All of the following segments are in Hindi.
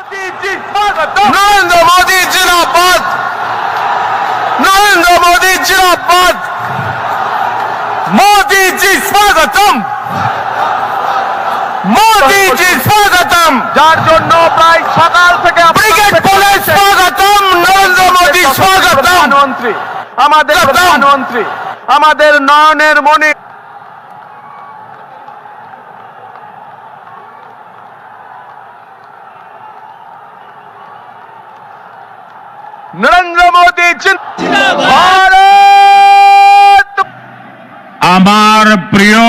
नरेंद्र मोदी जिंदाबाद, नरेंद्र मोदी जिंदाबाद, मोदी जी स्वागतम, मोदी जी स्वागतम, যার জন্য প্রায় সকাল থেকে ব্রিগেড পুলিশ স্বাগতম, নরেন্দ্র মোদি স্বাগতম, প্রধানমন্ত্রী আমাদের প্রধানমন্ত্রী আমাদের নয়নের মণি নরেন্দ্র মোদি ভারত আমার প্রিয়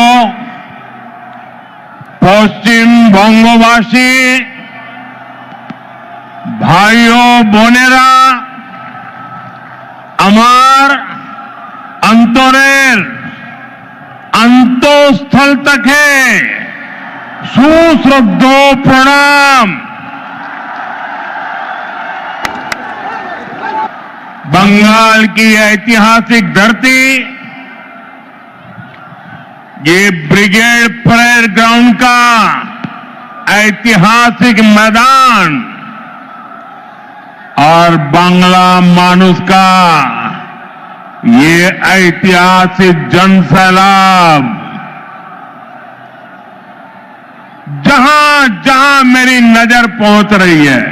পশ্চিমবঙ্গবাসী ভাই ও বোনেরা, আমার অন্তরের অন্তঃস্থল থেকে সুশ্রদ্ধ প্রणाम। बंगाल की ऐतिहासिक धरती, ये ब्रिगेड परेड ग्राउंड का ऐतिहासिक मैदान और बांग्ला मानुष का ये ऐतिहासिक जनसैलाब, जहां जहां मेरी नजर पहुंच रही है,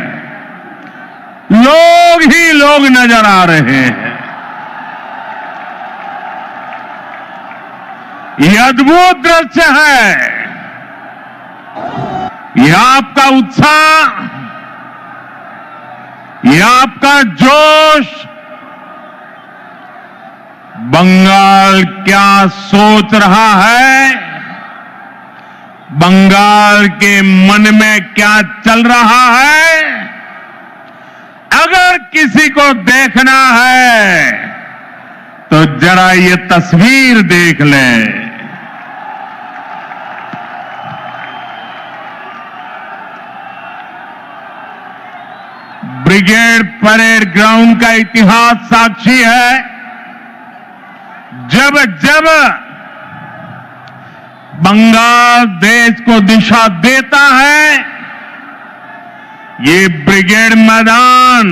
लोग ही लोग नजर आ रहे हैं। ये अद्भुत दृश्य है। ये आपका उत्साह, ये आपका जोश, बंगाल क्या सोच रहा है, बंगाल के मन में क्या चल रहा है, अगर किसी को देखना है तो जरा ये तस्वीर देख ले। ब्रिगेड परेड ग्राउंड का इतिहास साक्षी है, जब जब बंगाल देश को दिशा देता है, ये ब्रिगेड मैदान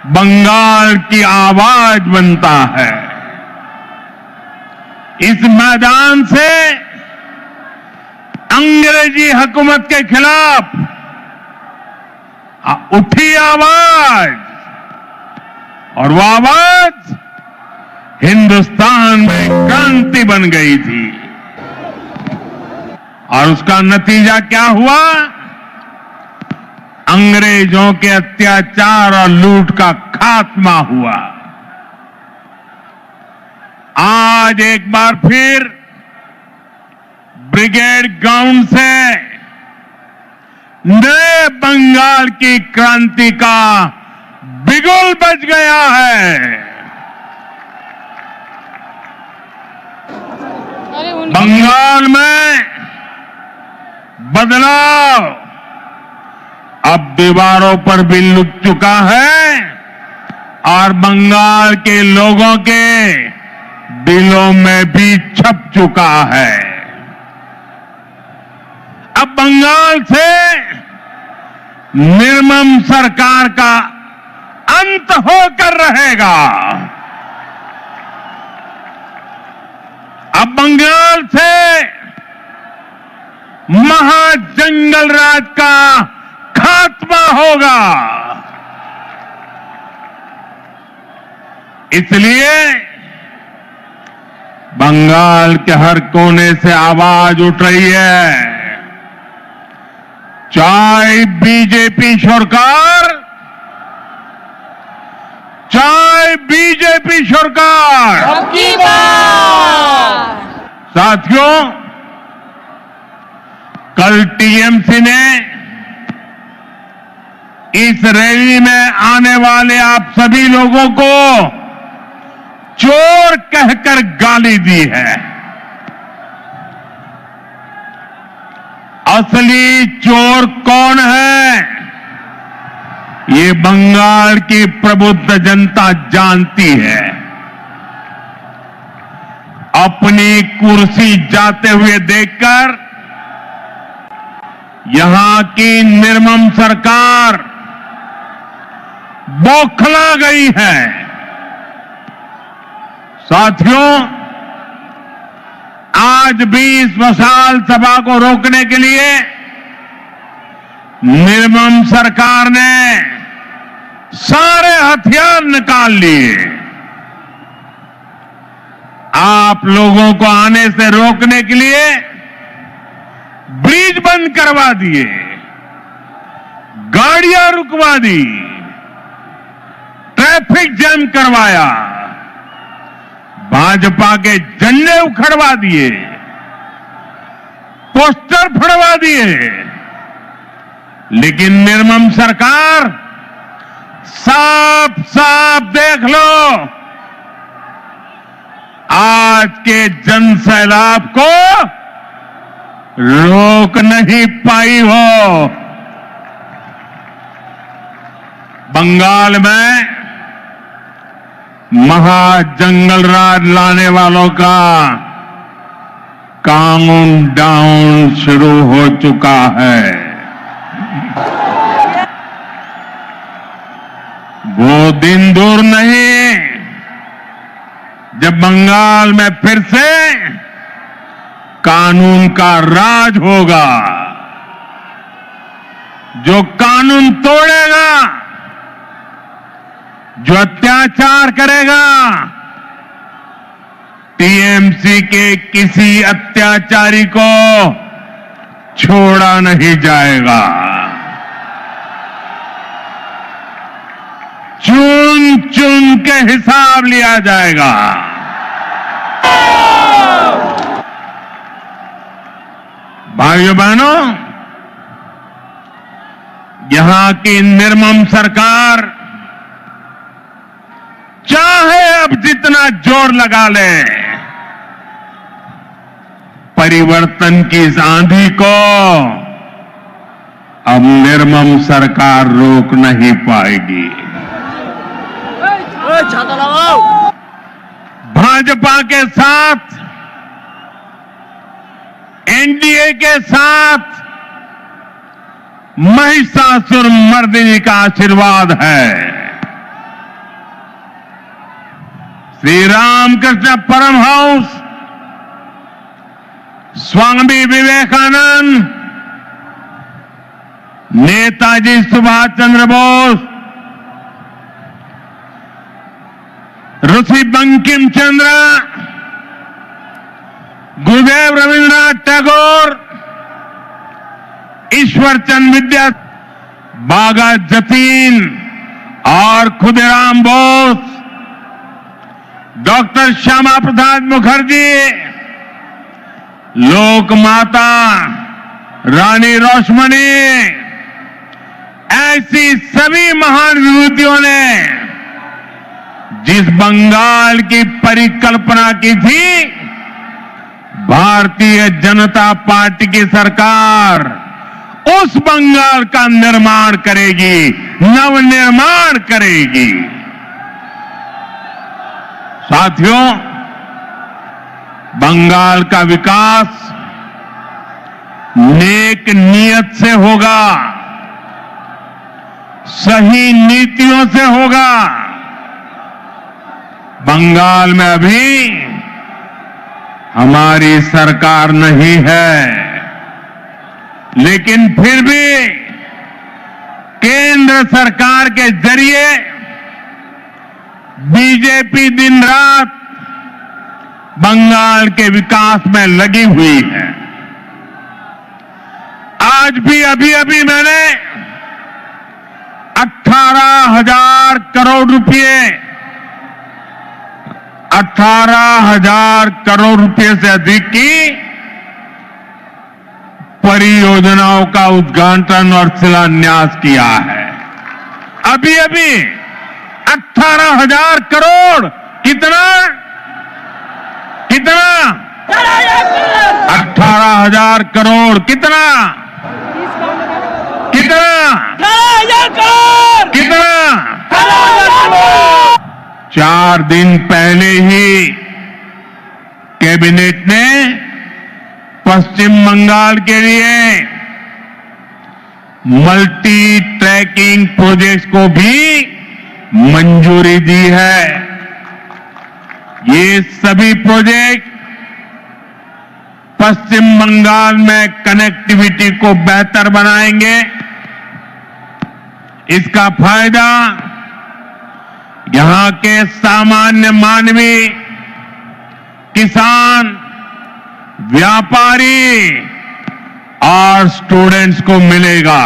बंगाल की आवाज बनता है। इस मैदान से अंग्रेजी हुकूमत के खिलाफ उठी आवाज, और वो आवाज हिंदुस्तान में क्रांति बन गई थी। और उसका नतीजा क्या हुआ? अंग्रेजों के अत्याचार और लूट का खात्मा हुआ। आज एक बार फिर ब्रिगेड ग्राउंड से नए बंगाल की क्रांति का बिगुल बज गया है। बंगाल में बदलाव अब दीवारों पर भी लुक चुका है और बंगाल के लोगों के दिलों में भी छप चुका है। अब बंगाल से निर्मम सरकार का अंत होकर रहेगा। अब बंगाल से महाजंगल राज का खात्मा होगा। इसलिए बंगाल के हर कोने से आवाज उठ रही है, चाहे बीजेपी सरकार, चाहे बीजेपी सरकार। साथियों, कल टीएमसी ने इस रैली में आने वाले आप सभी लोगों को चोर कहकर गाली दी है। असली चोर कौन है, ये बंगाल की प्रबुद्ध जनता जानती है। अपनी कुर्सी जाते हुए देखकर यहां की निर्मम सरकार बौखला गई है। साथियों, आज भी इस मशाल सभा को रोकने के लिए निर्मम सरकार ने सारे हथियार निकाल लिए। आप लोगों को आने से रोकने के लिए ब्रिज बंद करवा दिए, गाड़ियां रुकवा दी, ट्रैफिक जैम करवाया, भाजपा के झंडे उखड़वा दिए, पोस्टर फड़वा दिए। लेकिन निर्मम सरकार, साफ साफ देख लो, आज के जन सैलाब को रोक नहीं पाई हो। बंगाल में महाजंगल राज लाने वालों का काउंटडाउन शुरू हो चुका है। वो दिन दूर नहीं जब बंगाल में फिर से कानून का राज होगा। जो कानून तोड़ेगा, जो अत्याचार करेगा, टीएमसी के किसी अत्याचारी को छोड़ा नहीं जाएगा। चुन चुन के हिसाब लिया जाएगा। भाइयों बहनों, यहां की निर्मम सरकार चाहे अब जितना जोर लगा ले, परिवर्तन की इस आंधी को अब निर्मम सरकार रोक नहीं पाएगी। भाजपा के साथ, एनडीए के साथ महिषासुर मर्दिनी का आशीर्वाद है। श्री रामकृष्ण परमहंस, स्वामी विवेकानंद, नेताजी सुभाष चंद्र बोस, ऋषि बंकिम चंद्र, गुरुदेव रविन्द्रनाथ टैगोर, ईश्वर चंद विद्या, बागा जतीन और खुदीराम बोस, डॉक्टर श्यामा प्रसाद मुखर्जी, लोक माता रानी रोशमणी, ऐसी सभी महान विभूतियों ने जिस बंगाल की परिकल्पना की थी, भारतीय जनता पार्टी की सरकार उस बंगाल का निर्माण करेगी, नवनिर्माण करेगी। साथियों, बंगाल का विकास नेक नियत से होगा, सही नीतियों से होगा। बंगाल में अभी हमारी सरकार नहीं है, लेकिन फिर भी केंद्र सरकार के जरिए बीजेपी दिन रात बंगाल के विकास में लगी हुई है। आज भी अभी मैंने 18,000 करोड़ रुपए 18,000 करोड़ रुपए से अधिक की परियोजनाओं का उद्घाटन और शिलान्यास किया है। अभी 18,000 करोड़ कितना 18,000 करोड़ कितना 4 दिन पहले ही कैबिनेट ने पश्चिम बंगाल के लिए मल्टी ट्रैकिंग प्रोजेक्ट्स को भी मंजूरी दी है। ये सभी प्रोजेक्ट पश्चिम बंगाल में कनेक्टिविटी को बेहतर बनाएंगे। इसका फायदा यहां के सामान्य मानवी, किसान, व्यापारी और स्टूडेंट्स को मिलेगा।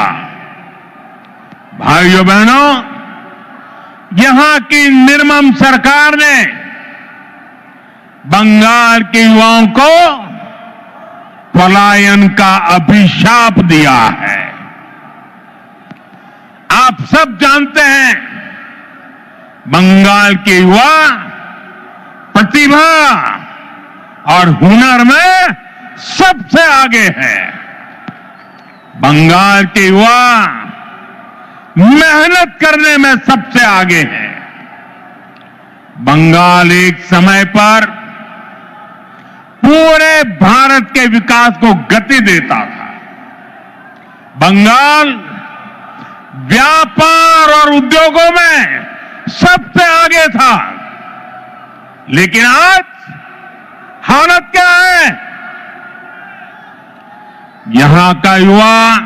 भाइयों बहनों, यहां की निर्मम सरकार ने बंगाल के युवाओं को पलायन का अभिशाप दिया है। आप सब जानते हैं, बंगाल के युवा प्रतिभा और हुनर में सबसे आगे है। बंगाल के युवा मेहनत करने में सबसे आगे है। बंगाल एक समय पर पूरे भारत के विकास को गति देता था। बंगाल व्यापार और उद्योगों में सबसे आगे था। लेकिन आज हालत क्या है? यहां का युवा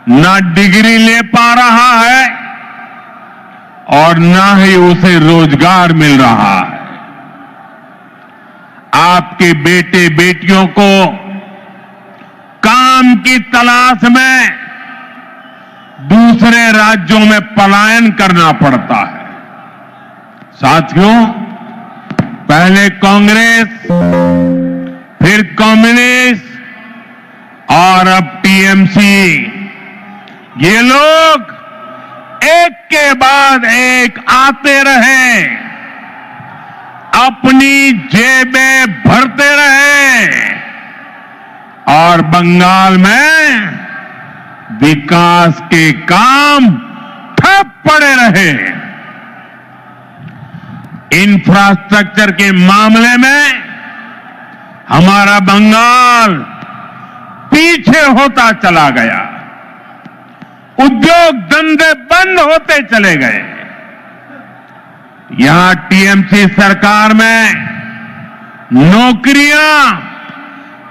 ना डिग्री ले पा रहा है और ना ही उसे रोजगार मिल रहा है। आपके बेटे बेटियों को काम की तलाश में दूसरे राज्यों में पलायन करना पड़ता है। साथियों, पहले कांग्रेस, फिर कम्युनिस्ट और अब टीएमसी, ये लोग एक के बाद एक आते रहे, अपनी जेबें भरते रहे और बंगाल में विकास के काम ठप पड़े रहे। इंफ्रास्ट्रक्चर के मामले में हमारा बंगाल पीछे होता चला गया। उद्योग धंधे बंद होते चले गए। यहां टीएमसी सरकार में नौकरियां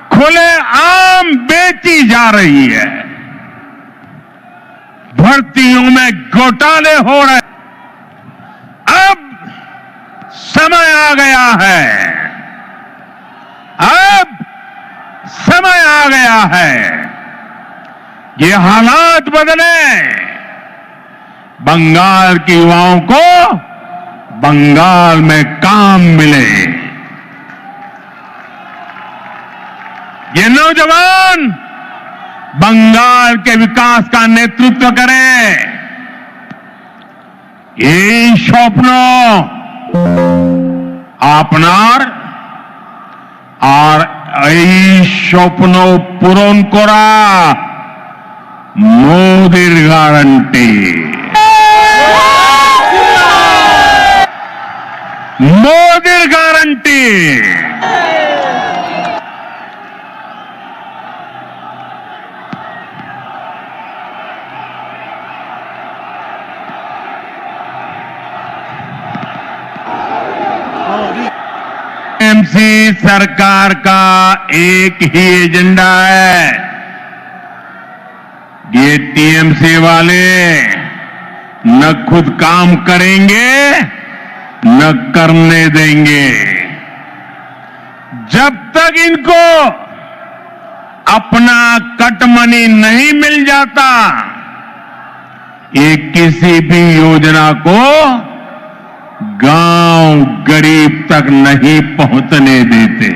खुलेआम बेची जा रही है। भर्तियों में घोटाले हो रहे। अब समय आ गया है। अब समय आ गया है। ये हालात बदले। बंगाल के युवाओं को बंगाल में काम मिले। ये नौजवान बंगाल के विकास का नेतृत्व करें। এই স্বপ্ন আপনার আর এই স্বপ্ন পূরণ করা মোদির গ্যারান্টি। মোদির গ্যারান্টি। टीएमसी सरकार का एक ही एजेंडा है। ये टीएमसी वाले न खुद काम करेंगे न करने देंगे। जब तक इनको अपना कट मनी नहीं मिल जाता, ये किसी भी योजना को गांव गरीब तक नहीं पहुंचने देते।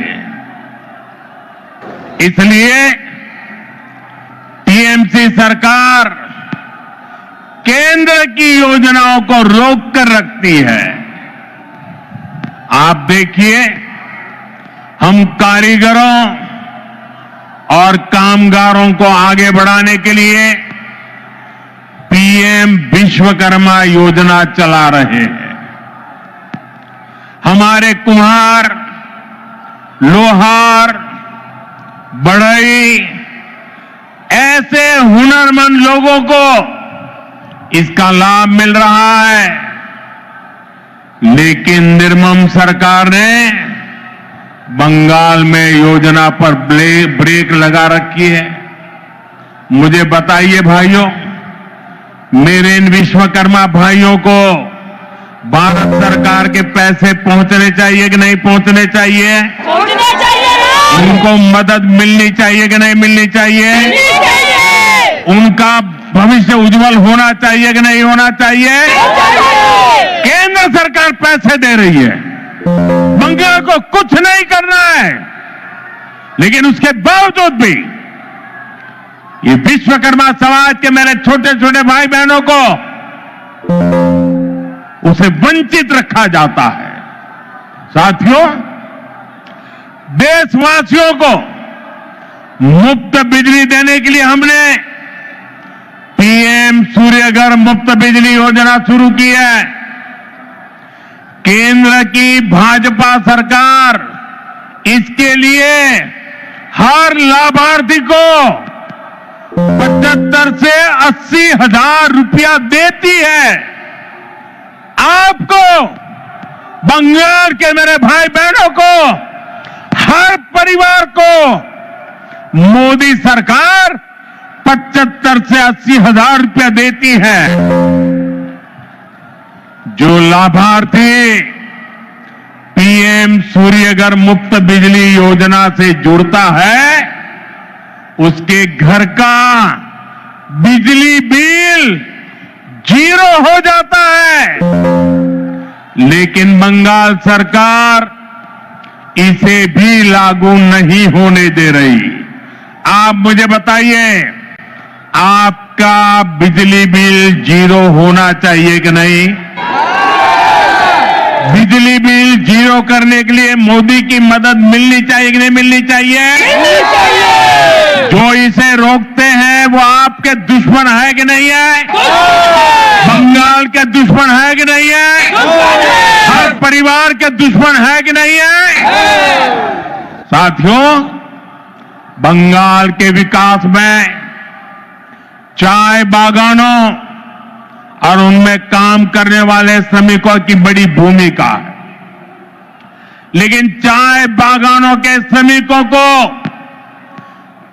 इसलिए टीएमसी सरकार केंद्र की योजनाओं को रोक कर रखती है। आप देखिए, हम कारीगरों और कामगारों को आगे बढ़ाने के लिए पीएम विश्वकर्मा योजना चला रहे हैं। हमारे कुम्हार, लोहार, बढ़ई, ऐसे हुनरमंद लोगों को इसका लाभ मिल रहा है। लेकिन निर्मम सरकार ने बंगाल में योजना पर ब्रेक लगा रखी है। मुझे बताइए भाइयों, मेरे इन विश्वकर्मा भाइयों को भारत सरकार के पैसे पहुंचने चाहिए कि नहीं पहुंचने चाहिए? पहुंचने चाहिए ना? उनको मदद मिलनी चाहिए कि नहीं मिलनी चाहिए? मिलनी चाहिए। उनका भविष्य उज्जवल होना चाहिए कि नहीं होना चाहिए? केंद्र सरकार पैसे दे रही है, बंगाल को कुछ नहीं करना है, लेकिन उसके बावजूद भी ये विश्वकर्मा समाज के मेरे छोटे छोटे भाई बहनों को उसे वंचित रखा जाता है। साथियों, देशवासियों को मुफ्त बिजली देने के लिए हमने पीएम सूर्यघर मुफ्त बिजली योजना शुरू की है। केंद्र की भाजपा सरकार इसके लिए हर लाभार्थी को 75 से 80 हजार रुपया देती है। आपको, बंगाल के मेरे भाई बहनों को, हर परिवार को मोदी सरकार 75 से 80 हजार रुपया देती है। जो लाभार्थी पीएम सूर्यघर मुफ्त बिजली योजना से जुड़ता है, उसके घर का बिजली बिल 0 हो जाता है। लेकिन बंगाल सरकार इसे भी लागू नहीं होने दे रही। आप मुझे बताइए, आपका बिजली बिल 0 होना चाहिए कि नहीं? बिजली बिल 0 करने के लिए मोदी की मदद मिलनी चाहिए कि नहीं मिलनी चाहिए? मिलनी चाहिए। जो इसे रोकते हैं वो आपके दुश्मन है कि नहीं है? बंगाल के दुश्मन है कि नहीं है? हर परिवार के दुश्मन है कि नहीं है? साथियों, बंगाल के विकास में चाय बागानों और उनमें काम करने वाले श्रमिकों की बड़ी भूमिका है। लेकिन चाय बागानों के श्रमिकों को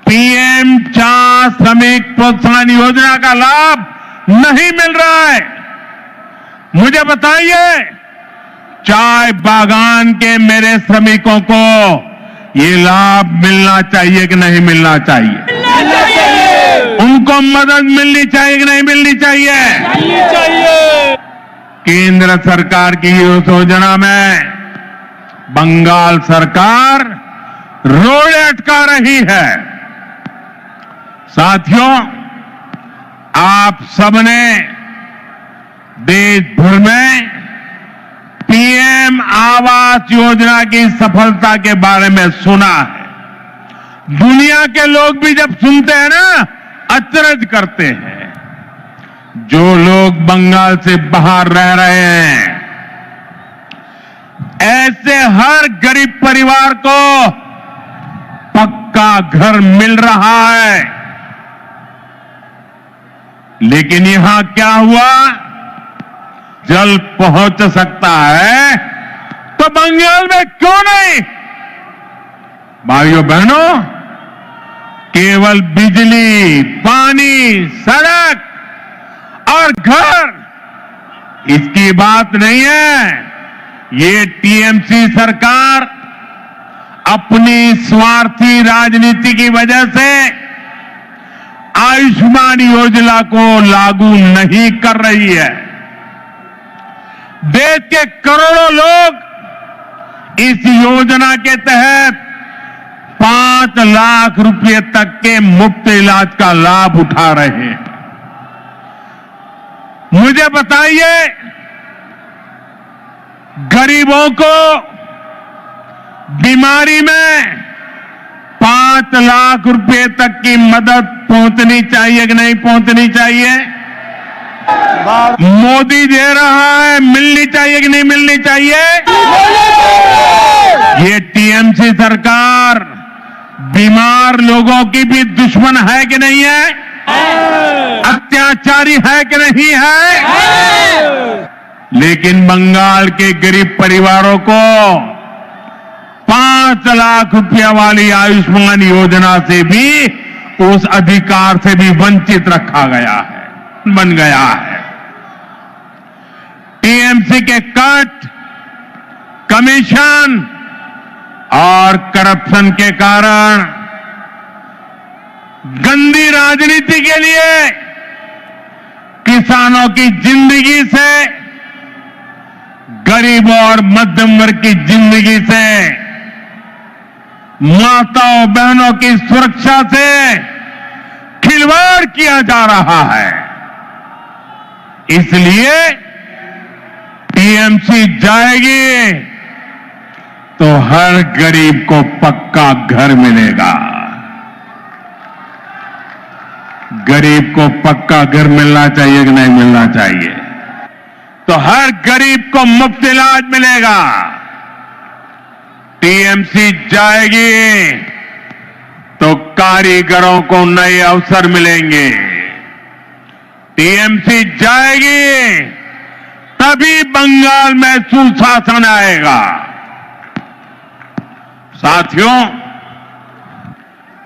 पीएम चाय श्रमिक प्रोत्साहन योजना का लाभ नहीं मिल रहा है। मुझे बताइए, चाय बागान के मेरे श्रमिकों को ये लाभ मिलना चाहिए कि नहीं मिलना चाहिए? उनको मदद मिलनी चाहिए कि नहीं मिलनी चाहिए? चाहिए। केंद्र सरकार की योजना में बंगाल सरकार रोड़े अटका रही है। साथियों, आप सबने देश भर में पीएम आवास योजना की सफलता के बारे में सुना है। दुनिया के लोग भी जब सुनते हैं ना, अचरज करते हैं। जो लोग बंगाल से बाहर रह रहे हैं, ऐसे हर गरीब परिवार को पक्का घर मिल रहा है। लेकिन यहां क्या हुआ? जल पहुंच सकता है तो बंगाल में क्यों नहीं? भाइयों बहनों, केवल बिजली, पानी, सड़क और घर इसकी बात नहीं है। ये टीएमसी सरकार अपनी स्वार्थी राजनीति की वजह से आयुष्मान योजना को लागू नहीं कर रही है। देश के करोड़ों लोग इस योजना के तहत 5 लाख रुपए तक के मुफ्त इलाज का लाभ उठा रहे हैं। मुझे बताइए, गरीबों को बीमारी में 5 लाख रुपए तक की मदद पहुंचनी चाहिए कि नहीं पहुंचनी चाहिए? मोदी दे रहा है, मिलनी चाहिए कि नहीं मिलनी चाहिए? ये टीएमसी सरकार बीमार लोगों की भी दुश्मन है कि नहीं है? अत्याचारी है कि नहीं है? लेकिन बंगाल के गरीब परिवारों को 5 लाख रुपया वाली आयुष्मान योजना से भी, उस अधिकार से भी वंचित रखा गया है, बन गया है। टीएमसी के कट, कमीशन और करप्शन के कारण गंदी राजनीति के लिए किसानों की जिंदगी से, गरीबों और मध्यम वर्ग की जिंदगी से, माताओं बहनों की सुरक्षा से खिलवाड़ किया जा रहा है। इसलिए टीएमसी जाएगी तो हर गरीब को पक्का घर मिलेगा। गरीब को पक्का घर मिलना चाहिए कि नहीं मिलना चाहिए? तो हर गरीब को मुफ्त इलाज मिलेगा। टीएमसी जाएगी तो कारीगरों को नए अवसर मिलेंगे। टीएमसी जाएगी तभी बंगाल में सुशासन आएगा। साथियों,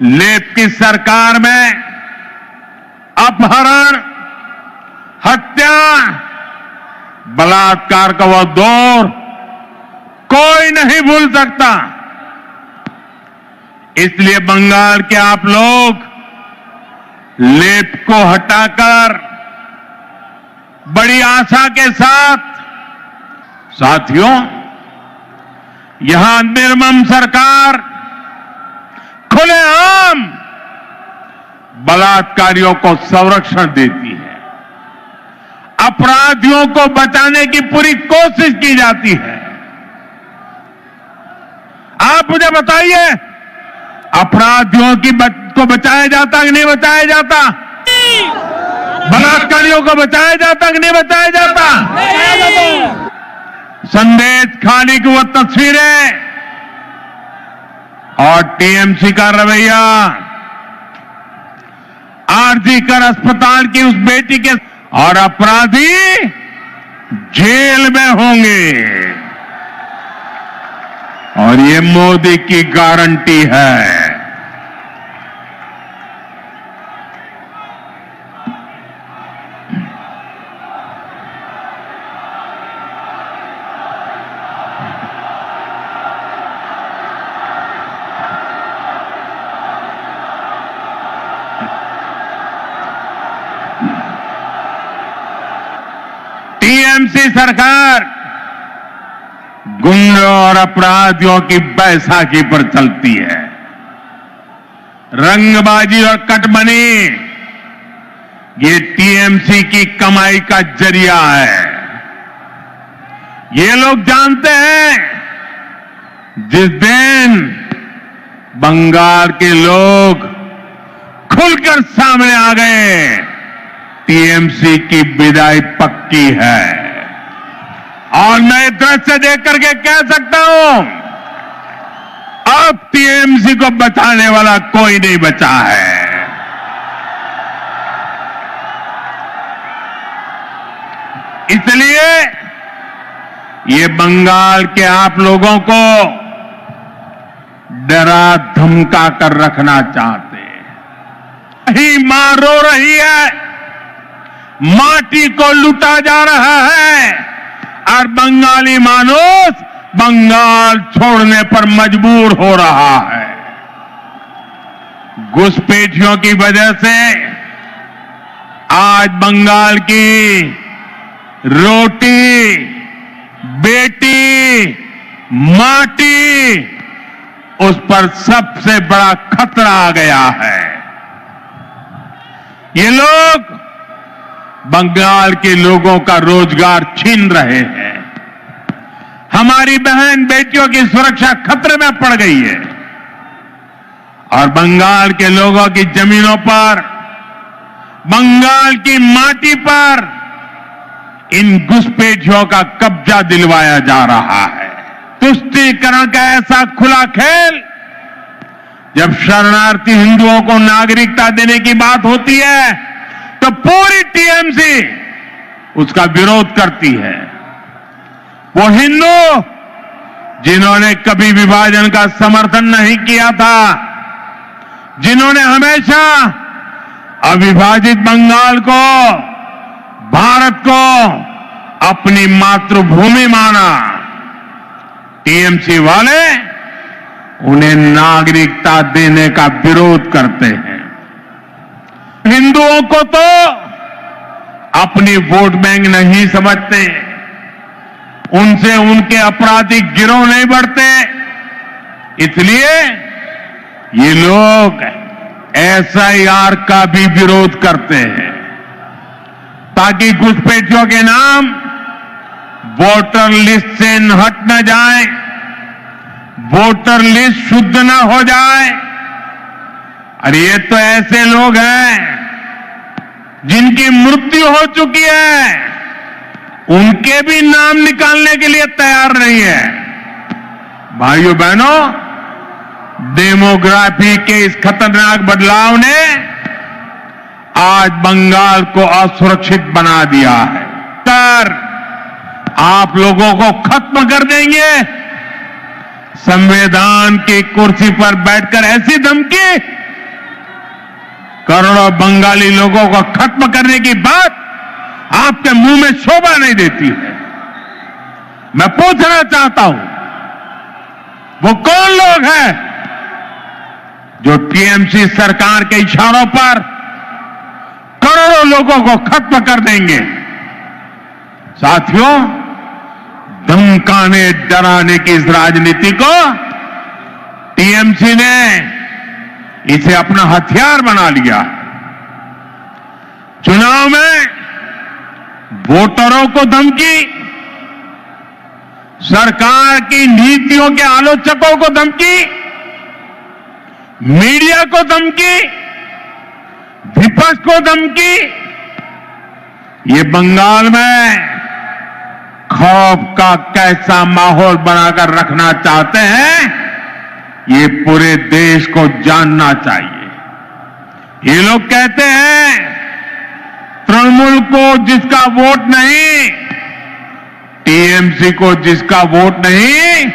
लेफ्ट की सरकार में अपहरण, हत्या, बलात्कार का वह दौर कोई नहीं भूल सकता। इसलिए बंगाल के आप लोग लेफ्ट को हटाकर बड़ी आशा के साथ, साथियों, यहां निर्मम सरकार खुलेआम बलात्कारियों को संरक्षण देती है। अपराधियों को बचाने की पूरी कोशिश की जाती है। आप मुझे बताइए, अपराधियों को बचाया जाता कि नहीं बचाया जाता? बलात्कारियों को बचाया जाता कि नहीं बचाया जाता? संदेश खाने की वो तस्वीरें और टीएमसी का रवैया, आरजी कर अस्पताल की उस बेटी के, और अपराधी जेल में होंगे। और ये मोदी की गारंटी है। टीएमसी सरकार गुंडों और अपराधियों की बैसाखी पर चलती है। रंगबाजी और कटमनी ये टीएमसी की कमाई का जरिया है। ये लोग जानते हैं, जिस दिन बंगाल के लोग खुलकर सामने आ गए, टीएमसी की विदाई पक्की है। और मैं दृश्य देख करके कह सकता हूं, अब टीएमसी को बचाने वाला कोई नहीं बचा है। इसलिए ये बंगाल के आप लोगों को डरा धमका कर रखना चाहते हैं। ही मां रो रही है, माटी को लूटा जा रहा है, और बंगाली मानुष बंगाल छोड़ने पर मजबूर हो रहा है। घुसपैठियों की वजह से आज बंगाल की रोटी, बेटी, माटी, उस पर सबसे बड़ा खतरा आ गया है। ये लोग बंगाल के लोगों का रोजगार छीन रहे हैं। हमारी बहन बेटियों की सुरक्षा खतरे में पड़ गई है। और बंगाल के लोगों की जमीनों पर, बंगाल की माटी पर इन घुसपैठियों का कब्जा दिलवाया जा रहा है। तुष्टीकरण का ऐसा खुला खेल जब शरणार्थी हिंदुओं को नागरिकता देने की बात होती है तो पूरी टीएमसी उसका विरोध करती है। वो हिंदू जिन्होंने कभी विभाजन का समर्थन नहीं किया था, जिन्होंने हमेशा अविभाजित बंगाल को, भारत को अपनी मातृभूमि माना, टीएमसी वाले उन्हें नागरिकता देने का विरोध करते हैं। हिंदुओं को तो अपनी वोट बैंक नहीं समझते, उनसे उनके आपराधिक गिरोह नहीं बढ़ते, इसलिए ये लोग एसआईआर का भी विरोध करते हैं ताकि घुसपैठियों के नाम वोटर लिस्ट से हट न जाए, वोटर लिस्ट शुद्ध न हो जाए। अरे ये तो ऐसे लोग हैं जिनकी मृत्यु हो चुकी है, उनके भी नाम निकालने के लिए तैयार नहीं है। भाइयों बहनों, डेमोग्राफी के इस खतरनाक बदलाव ने आज बंगाल को असुरक्षित बना दिया है। सर, आप लोगों को खत्म कर देंगे। संविधान की कुर्सी पर बैठकर ऐसी धमकी, करोड़ों बंगाली लोगों को खत्म करने की बात आपके मुंह में शोभा नहीं देती है। मैं पूछना चाहता हूं, वो कौन लोग हैं जो टीएमसी सरकार के इशारों पर करोड़ों लोगों को खत्म कर देंगे? साथियों, धमकाने डराने की इस राजनीति को टीएमसी ने इसे अपना हथियार बना लिया। चुनाव में वोटरों को धमकी, सरकार की नीतियों के आलोचकों को धमकी, मीडिया को धमकी, विपक्ष को धमकी। ये बंगाल में खौफ का कैसा माहौल बनाकर रखना चाहते हैं, ये पूरे देश को जानना चाहिए। ये लोग कहते हैं तृणमूल को जिसका वोट नहीं, टीएमसी को जिसका वोट नहीं,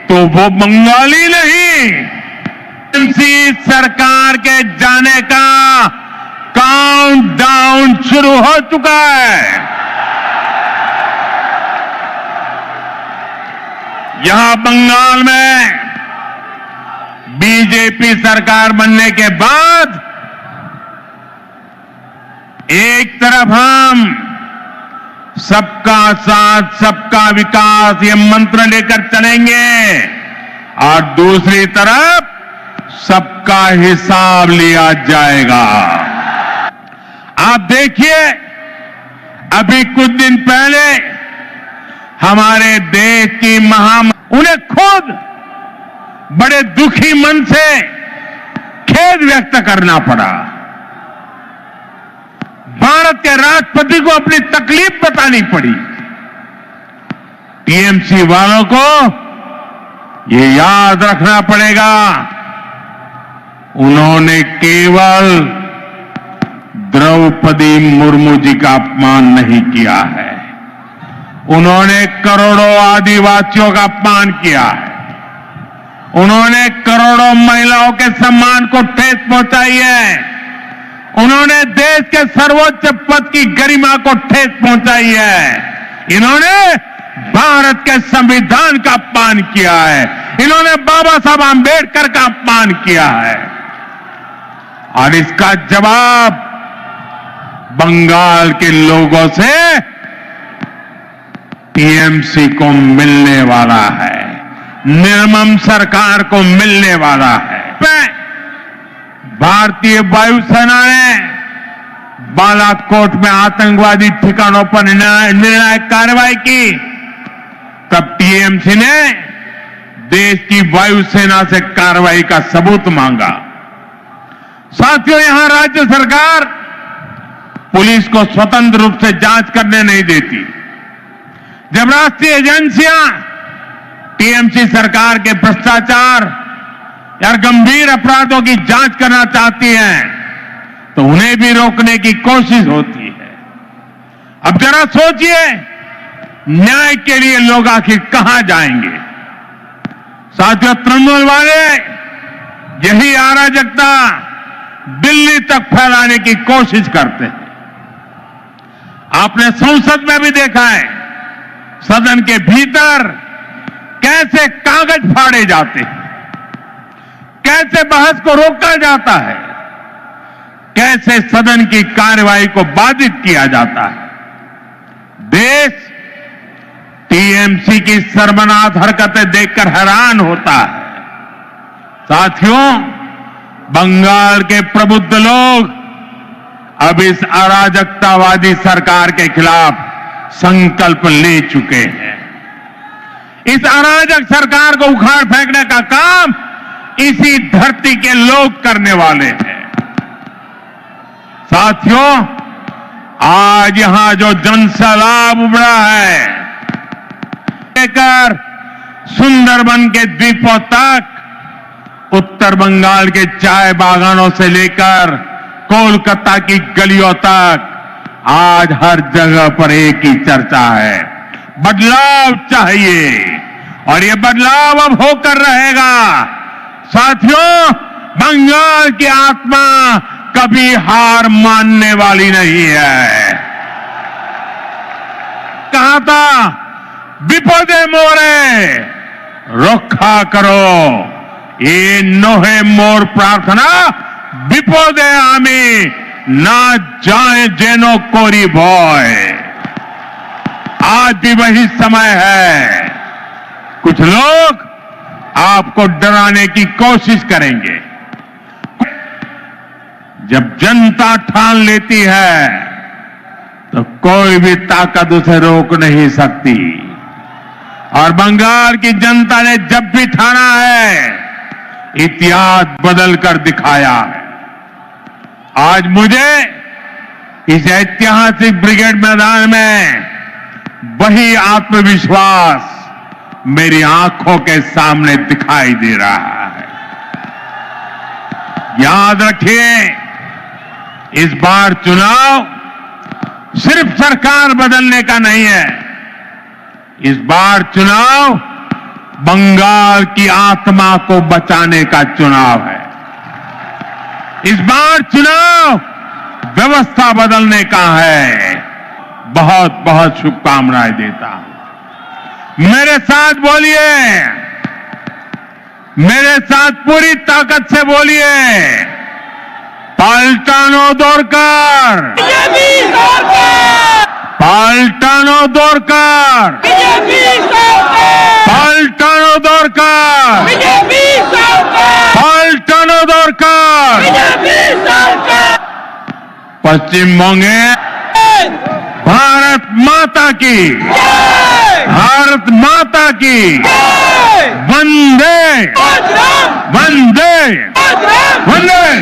तो वो बंगाली नहीं। टीएमसी सरकार के जाने का काउंटडाउन शुरू हो चुका है। यहां बंगाल में बीजेपी सरकार बनने के बाद एक तरफ हम सबका साथ सबका विकास ये मंत्र लेकर चलेंगे और दूसरी तरफ सबका हिसाब लिया जाएगा। आप देखिए, अभी कुछ दिन पहले हमारे देश की उन्हें खुद बड़े दुखी मन से खेद व्यक्त करना पड़ा। भारत के राष्ट्रपति को अपनी तकलीफ बतानी पड़ी। टीएमसी वालों को ये याद रखना पड़ेगा, उन्होंने केवल द्रौपदी मुर्मू जी का अपमान नहीं किया है, उन्होंने करोड़ों आदिवासियों का अपमान किया है, उन्होंने करोड़ों महिलाओं के सम्मान को ठेस पहुंचाई है, उन्होंने देश के सर्वोच्च पद की गरिमा को ठेस पहुंचाई है, इन्होंने भारत के संविधान का अपमान किया है, इन्होंने बाबा साहब आंबेडकर का अपमान किया है। और इसका जवाब बंगाल के लोगों से टीएमसी को मिलने वाला है, निर्मम सरकार को मिलने वाला है। भारतीय वायुसेना ने बालाकोट में आतंकवादी ठिकानों पर निर्णायक कार्रवाई की, तब टीएमसी ने देश की वायुसेना से कार्रवाई का सबूत मांगा। साथियों, यहां राज्य सरकार पुलिस को स्वतंत्र रूप से जांच करने नहीं देती। जब राष्ट्रीय एजेंसियां टीएमसी सरकार के भ्रष्टाचार या गंभीर अपराधों की जांच करना चाहती हैं तो उन्हें भी रोकने की कोशिश होती है। अब जरा सोचिए, न्याय के लिए लोग आखिर कहां जाएंगे? साथियों, तृणमूल वाले यही अराजकता दिल्ली तक फैलाने की कोशिश करते हैं। आपने संसद में भी देखा है, सदन के भीतर कैसे कागज फाड़े जाते हैं, कैसे बहस को रोका जाता है, कैसे सदन की कार्यवाही को बाधित किया जाता है। देश टीएमसी की शर्मनाक हरकतें देखकर हैरान होता है। साथियों, बंगाल के प्रबुद्ध लोग अब इस अराजकतावादी सरकार के खिलाफ संकल्प ले चुके हैं। इस अराजक सरकार को उखाड़ फेंकने का काम इसी धरती के लोग करने वाले हैं। साथियों, आज यहां जो जनसैलाब उमड़ा है, लेकर सुंदरबन के द्वीपों तक, उत्तर बंगाल के चाय बागानों से लेकर कोलकाता की गलियों तक, आज हर जगह पर एक ही चर्चा है, बदलाव चाहिए और ये बदलाव अब होकर रहेगा। साथियों, बंगाल की आत्मा कभी हार मानने वाली नहीं है। कहा था, विपदे मोरे रखा करो, ये नोहे मोर प्रार्थना विपदे आमी ना जाए जेनो कोरी भय। आज भी वही समय है। कुछ लोग आपको डराने की कोशिश करेंगे। जब जनता ठान लेती है तो कोई भी ताकत उसे रोक नहीं सकती। और बंगाल की जनता ने जब भी ठाना है, इतिहास बदल कर दिखाया है। आज मुझे इस ऐतिहासिक ब्रिगेड मैदान में वही आत्मविश्वास मेरी आंखों के सामने दिखाई दे रहा है। याद रखिए, इस बार चुनाव सिर्फ सरकार बदलने का नहीं है। इस बार चुनाव बंगाल की आत्मा को बचाने का चुनाव है। इस बार चुनाव व्यवस्था बदलने का है। बहुत बहुत शुभकामनाएं देता हूं। मेरे साथ बोलिए, मेरे साथ पूरी ताकत से बोलिए, पाल्टानो दोरकर, बीजेपी सरकार, पाल्टानो दोरकर, बीजेपी सरकार, पाल्टानो दोरकर, बीजेपी सरकार, पाल्टानो दोरकर। बीजेपी सरकार। पश्चिम बंगाल भारत माता की, जय भारत माता की, जय वंदे मातरम, वंदे मातरम, वंदे।